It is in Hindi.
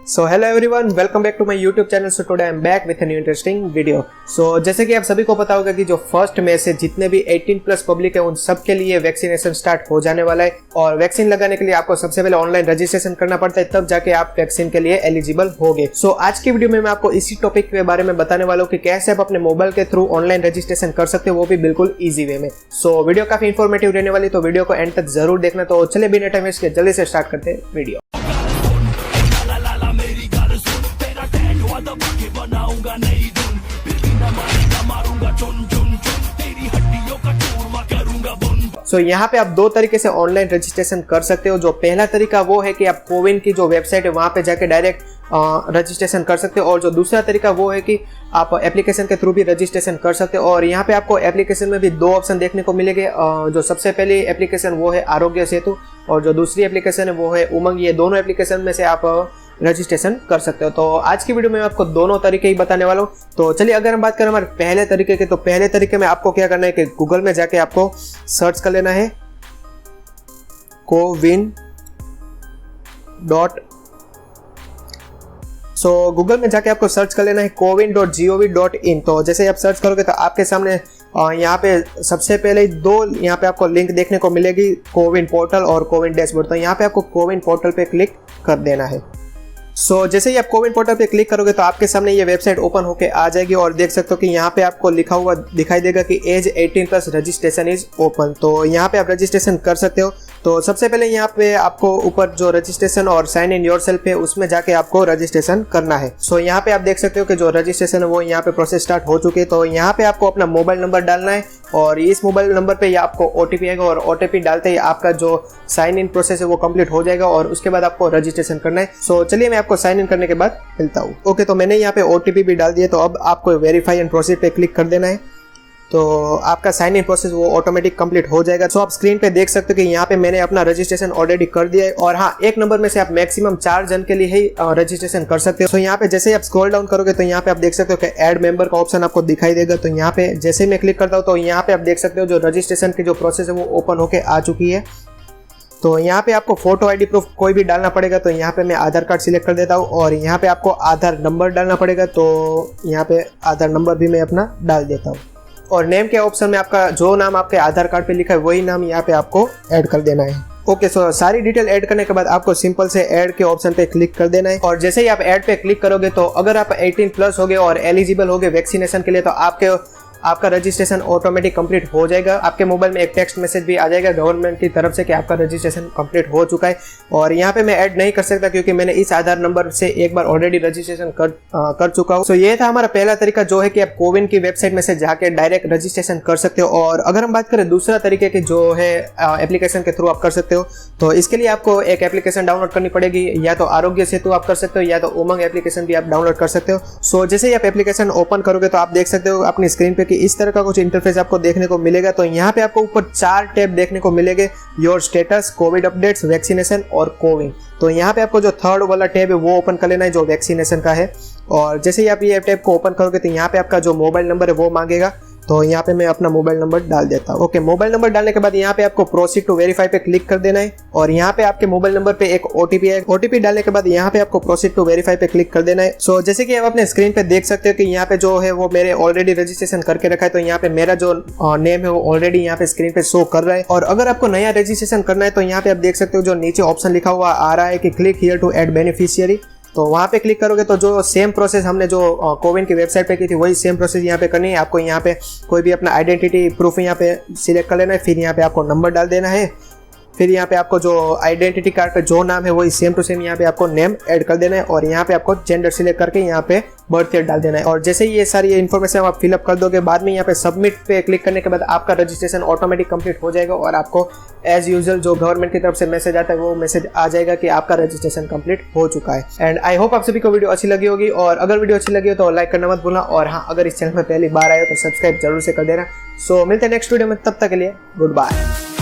So hello everyone, welcome back to my YouTube channel. So today I am back with a new interesting video. So जैसे कि आप सभी को पता होगा कि जो 1 मई से जितने भी 18 प्लस पब्लिक है उन सब के लिए वैक्सीनेशन स्टार्ट हो जाने वाला है। और वैक्सीन लगाने के लिए आपको सबसे पहले ऑनलाइन रजिस्ट्रेशन करना पड़ता है, तब जाके आप वैक्सीन के लिए एलिजिबल होंगे। सो आज की वीडियो में मैं आपको इसी टॉपिक के बारे में बताने वाला हूँ कि कैसे आप अपने मोबाइल के थ्रू ऑनलाइन रजिस्ट्रेशन कर सकते हो, वो भी बिल्कुल ईजी वे में। सो वीडियो काफी इंफॉर्मेटिव रहने वाली, तो वीडियो को एंड तक जरूर देखना। तो चलिए बिना टाइम वेस्ट के जल्दी से स्टार्ट करते हैं वीडियो। सो यहाँ पे आप दो तरीके से ऑनलाइन रजिस्ट्रेशन कर सकते हो। जो पहला तरीका वो है कि आप कोविन की जो वेबसाइट है वहाँ पे जाके डायरेक्ट रजिस्ट्रेशन कर सकते हो, और जो दूसरा तरीका वो है कि आप एप्लीकेशन के थ्रू भी रजिस्ट्रेशन कर सकते हो। और यहाँ पे आपको एप्लीकेशन में भी दो ऑप्शन देखने को मिलेंगे। जो सबसे पहली एप्लीकेशन वो है आरोग्य सेतु, और जो दूसरी एप्लीकेशन है वो है उमंग। ये दोनों एप्लीकेशन में से आप रजिस्ट्रेशन कर सकते हो। तो आज की वीडियो में आपको दोनों तरीके ही बताने वाला हूँ। तो चलिए अगर हम बात करें हमारे पहले तरीके की, तो पहले तरीके में आपको क्या करना है कि गूगल में जाके आपको सर्च कर लेना है CoWin. सो गूगल में जाके आपको सर्च कर लेना है CoWin.gov.in। तो जैसे आप सर्च करोगे तो आपके सामने यहाँ पे सबसे पहले दो यहाँ पे आपको लिंक देखने को मिलेगी, कोविन पोर्टल और कोविन डैशबोर्ड। तो यहाँ पे आपको कोविन पोर्टल पे क्लिक कर देना है। सो जैसे ही आप कोविन पोर्टल पे क्लिक करोगे तो आपके सामने ये वेबसाइट ओपन होके आ जाएगी, और देख सकते हो कि यहाँ पे आपको लिखा हुआ दिखाई देगा कि age 18 plus registration is open. तो यहाँ पे आप रजिस्ट्रेशन कर सकते हो। तो सबसे पहले यहाँ पे आपको ऊपर जो रजिस्ट्रेशन और साइन इन योरसेल्फ है उसमें जाके आपको रजिस्ट्रेशन करना है। सो यहाँ पे आप देख सकते हो कि जो रजिस्ट्रेशन है वो यहाँ पे प्रोसेस स्टार्ट हो चुकी है। तो यहाँ पे आपको अपना मोबाइल नंबर डालना है, और इस मोबाइल नंबर पे या आपको ओटीपी आएगा, और ओटीपी डालते ही आपका जो साइन इन प्रोसेस है वो कंप्लीट हो जाएगा, और उसके बाद आपको रजिस्ट्रेशन करना है। सो चलिए मैं आपको साइन इन करने के बाद मिलता हूँ। ओके, तो मैंने यहाँ पे ओटीपी भी डाल दिया। तो अब आपको वेरीफाई एंड प्रोसीड पे क्लिक कर देना है, तो आपका साइन इन प्रोसेस वो ऑटोमेटिक कंप्लीट हो जाएगा। सो आप स्क्रीन पे देख सकते हो कि यहाँ पे मैंने अपना रजिस्ट्रेशन ऑलरेडी कर दिया है। और हाँ, एक नंबर में से आप मैक्सिमम 4 जन के लिए ही रजिस्ट्रेशन कर सकते हो। सो यहाँ पे जैसे ही आप स्क्रॉल डाउन करोगे तो यहाँ पे आप देख सकते हो कि ऐड मेंबर का ऑप्शन आपको दिखाई देगा। तो यहाँ पे जैसे ही मैं क्लिक करता हूँ तो यहाँ पे आप देख सकते हो जो रजिस्ट्रेशन की जो प्रोसेस है वो ओपन होके आ चुकी है। तो यहाँ पे आपको फोटो आईडी प्रूफ कोई भी डालना पड़ेगा। तो यहाँ पे मैं आधार कार्ड सिलेक्ट कर देता हूँ, और यहाँ पे आपको आधार नंबर डालना पड़ेगा। तो यहाँ पे आधार नंबर भी मैं अपना डाल देता हूँ, और नेम के ऑप्शन में आपका जो नाम आपके आधार कार्ड पे लिखा है वही नाम यहाँ पे आपको ऐड कर देना है। ओके, सो सारी डिटेल ऐड करने के बाद आपको सिंपल से ऐड के ऑप्शन पे क्लिक कर देना है। और जैसे ही आप ऐड पे क्लिक करोगे तो अगर आप 18 प्लस हो गए और एलिजिबल हो गए वैक्सीनेशन के लिए, तो आपका रजिस्ट्रेशन ऑटोमेटिक कंप्लीट हो जाएगा। आपके मोबाइल में एक टेक्स्ट मैसेज भी आ जाएगा गवर्नमेंट की तरफ से कि आपका रजिस्ट्रेशन कंप्लीट हो चुका है। और यहाँ पे मैं ऐड नहीं कर सकता क्योंकि मैंने इस आधार नंबर से एक बार ऑलरेडी रजिस्ट्रेशन कर चुका हूँ। सो ये था हमारा पहला तरीका, जो है कि आप कोविन की वेबसाइट में से जाके डायरेक्ट रजिस्ट्रेशन कर सकते हो। और अगर हम बात करें दूसरा तरीके की, जो है एप्लीकेशन के थ्रू आप कर सकते हो, तो इसके लिए आपको एक एप्लीकेशन डाउनलोड करनी पड़ेगी। या तो आरोग्य सेतु आप कर सकते हो, या तो उमंग एप्लीकेशन भी आप डाउनलोड कर सकते हो। सो जैसे ही आप एप्लीकेशन ओपन करोगे तो आप देख सकते हो अपनी स्क्रीन पे कि इस तरह का कुछ इंटरफेस आपको देखने को मिलेगा। तो यहाँ पे आपको ऊपर 4 टैब देखने को मिलेंगे, your status, Covid updates, vaccination और कोविन। तो यहाँ पे आपको जो थर्ड वाला टैब है वो ओपन कर लेना है, जो वैक्सीनेशन का है। और जैसे ही आप ये टैब को ओपन करोगे तो यहाँ पे आपका जो मोबाइल नंबर है वो मांगेगा। तो यहाँ पे मैं अपना मोबाइल नंबर डाल देता हूँ। ओके, मोबाइल नंबर डालने के बाद यहाँ पे आपको प्रोसीड टू वेरीफाई पे क्लिक कर देना है, और यहाँ पे आपके मोबाइल नंबर पे एक ओटीपी है। ओटीपी डालने के बाद यहाँ पे आपको प्रोसीड टू वेरीफाई पे क्लिक कर देना है। सो जैसे कि आप अपने स्क्रीन पे देख सकते हो कि यहाँ पे जो है वो मेरे ऑलरेडी रजिस्ट्रेशन करके रखा है। तो यहाँ पे मेरा जो नेम है वो ऑलरेडी यहाँ पे स्क्रीन पे शो कर रहा है। और अगर आपको नया रजिस्ट्रेशन करना है तो यहाँ पे आप देख सकते हो जो नीचे ऑप्शन लिखा हुआ आ रहा है कि click here to add beneficiary. तो वहाँ पे क्लिक करोगे तो जो सेम प्रोसेस हमने जो कोविन की वेबसाइट पे की थी वही सेम प्रोसेस यहाँ पे करनी है। आपको यहाँ पे कोई भी अपना आइडेंटिटी प्रूफ यहाँ पे सिलेक्ट कर लेना है, फिर यहाँ पे आपको नंबर डाल देना है, फिर यहाँ पे आपको जो आइडेंटिटी कार्ड पे जो नाम है वही सेम टू सेम यहाँ पे आपको नेम ऐड कर देना है, और यहाँ पे आपको जेंडर सिलेक्ट करके यहाँ पे बर्थ ईयर डाल देना है। और जैसे ही ये सारी इन्फॉर्मेशन आप फिलअप कर दोगे, बाद में यहाँ पे सबमिट पे क्लिक करने के बाद आपका रजिस्ट्रेशन ऑटोमेटिक कंप्लीट हो जाएगा, और आपको एज यूजुअल जो गवर्नमेंट की तरफ से मैसेज आता है वो मैसेज आ जाएगा कि आपका रजिस्ट्रेशन कंप्लीट हो चुका है। एंड आई होप आप सभी को वीडियो अच्छी लगी होगी, और अगर वीडियो अच्छी लगी हो तो लाइक करना मत भूलना, और हाँ, अगर इस चैनल में पहली बार आए हो तो सब्सक्राइब जरूर से कर देना। सो मिलते हैं नेक्स्ट वीडियो में, तब तक के लिए गुड बाय।